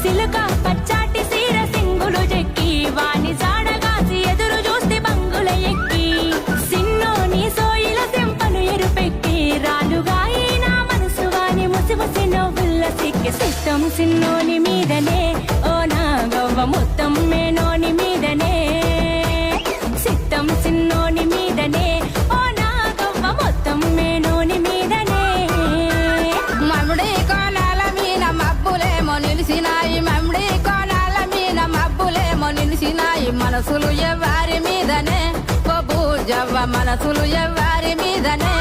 సిలుక పచ్చాటి సీర సింగులు చెక్కి వాని జాడగాసి ఎదురు చూస్తే బంగుల ఎక్కి సిన్నోని సోయిల సెంపను ఎరుపెక్కి రాలుగా నా మనసు వాని ముసిముసి నవ్వుల్ల సిక్కి సిట్టం సిన్నోని మీదనే ఓ నా గవ్వ మొత్తం మేనోని మీదనే సిట్టం సిన్నోని మీదనే ఓ నా గవ్వ మొత్తం మేనోని మీదనే మమ్ముడి కోణాల మీద మబ్బులేమో నిలిసినాయి మమ్ముడి కోణాల మీద మబ్బులేమో నిలిసినాయి మనసులు ఎవ్వారి మీదనే ఓ బూజవ్వ మనసులు ఎవ్వారి మీదనే